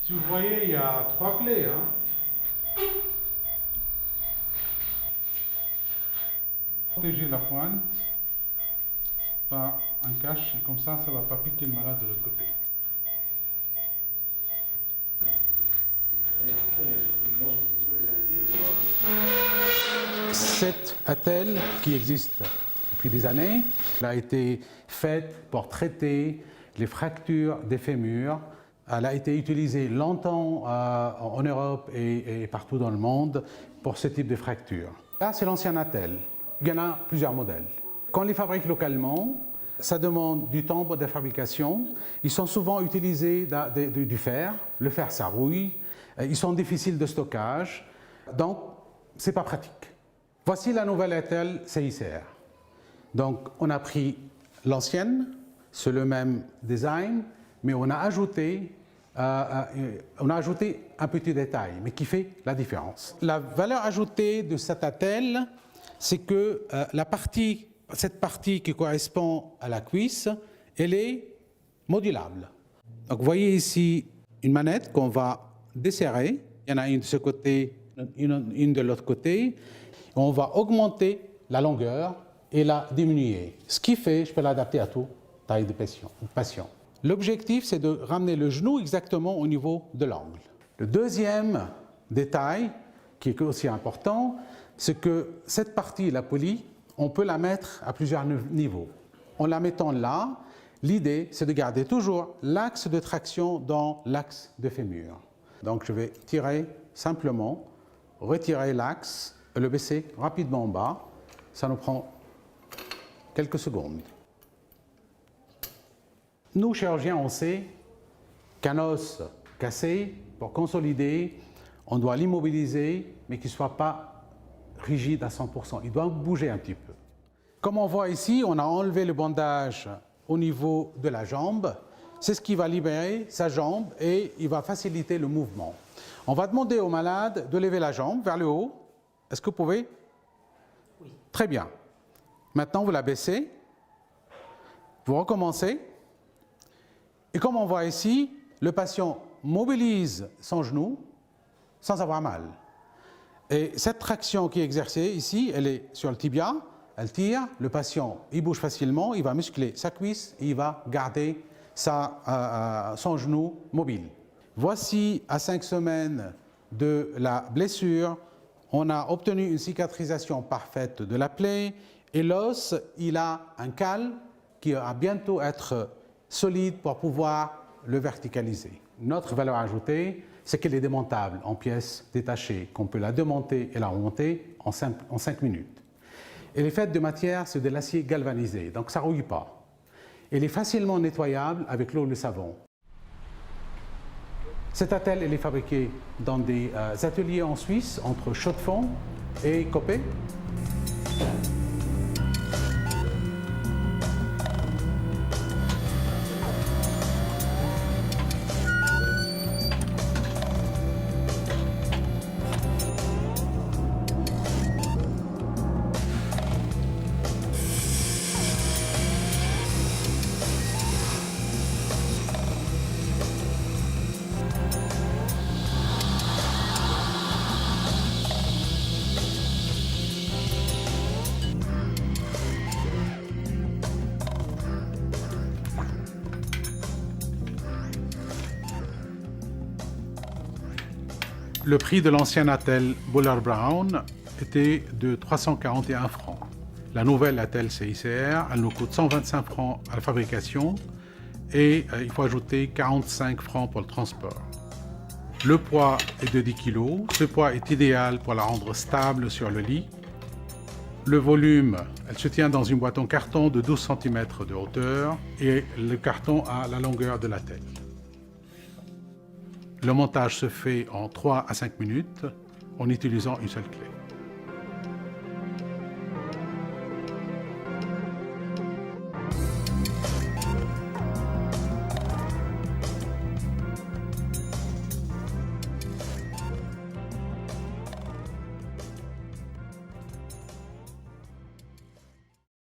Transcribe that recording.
Si vous voyez, il y a 3 clés. Hein. Protéger la pointe par un cache, et comme ça ne va pas piquer le malade de l'autre côté. Cette attelle qui existe depuis des années, elle a été faite pour traiter les fractures des fémurs. Elle a été utilisée longtemps en Europe et partout dans le monde pour ce type de fracture. Là, c'est l'ancien attelle. Il y en a plusieurs modèles. Quand on les fabrique localement, ça demande du temps de fabrication. Ils sont souvent utilisés du fer. Le fer, ça rouille. Ils sont difficiles de stockage. Donc, ce n'est pas pratique. Voici la nouvelle attelle CICR. Donc, on a pris l'ancienne, c'est le même design, mais on a ajouté un petit détail, mais qui fait la différence. La valeur ajoutée de cette attelle, c'est que cette partie qui correspond à la cuisse, elle est modulable. Donc, vous voyez ici une manette qu'on va desserrer. Il y en a une de ce côté, une de l'autre côté. On va augmenter la longueur et la diminuer. Ce qui fait, je peux l'adapter à toute taille de patient. L'objectif, c'est de ramener le genou exactement au niveau de l'angle. Le deuxième détail, qui est aussi important, c'est que cette partie, la poulie, on peut la mettre à plusieurs niveaux. En la mettant là, l'idée, c'est de garder toujours l'axe de traction dans l'axe de fémur. Donc, je vais tirer simplement, retirer l'axe, le baisser rapidement en bas. Ça nous prend quelques secondes. Nous, chirurgiens, on sait qu'un os cassé, pour consolider, on doit l'immobiliser, mais qu'il ne soit pas rigide à 100%. Il doit bouger un petit peu. Comme on voit ici, on a enlevé le bandage au niveau de la jambe. C'est ce qui va libérer sa jambe et il va faciliter le mouvement. On va demander au malade de lever la jambe vers le haut. Est-ce que vous pouvez? Oui. Très bien. Maintenant, vous la baissez. Vous recommencez. Et comme on voit ici, le patient mobilise son genou sans avoir mal. Et cette traction qui est exercée ici, elle est sur le tibia, elle tire, le patient il bouge facilement, il va muscler sa cuisse et il va garder son genou mobile. Voici à 5 semaines de la blessure, on a obtenu une cicatrisation parfaite de la plaie et l'os, il a un cal qui va bientôt être solide pour pouvoir le verticaliser. Notre valeur ajoutée, c'est qu'elle est démontable en pièces détachées, qu'on peut la démonter et la remonter en 5 minutes. Elle est faite de matière, c'est de l'acier galvanisé, donc ça ne rouille pas. Elle est facilement nettoyable avec l'eau et le savon. Cette attelle, elle est fabriquée dans des ateliers en Suisse, entre Chaux-de-Fonds et Coppet. Le prix de l'ancienne attelle Buller Brown était de 341 francs. La nouvelle attelle CICR, elle nous coûte 125 francs à la fabrication et il faut ajouter 45 francs pour le transport. Le poids est de 10 kg. Ce poids est idéal pour la rendre stable sur le lit. Le volume, elle se tient dans une boîte en carton de 12 cm de hauteur et le carton a la longueur de l'attelle. Le montage se fait en 3 à 5 minutes en utilisant une seule clé.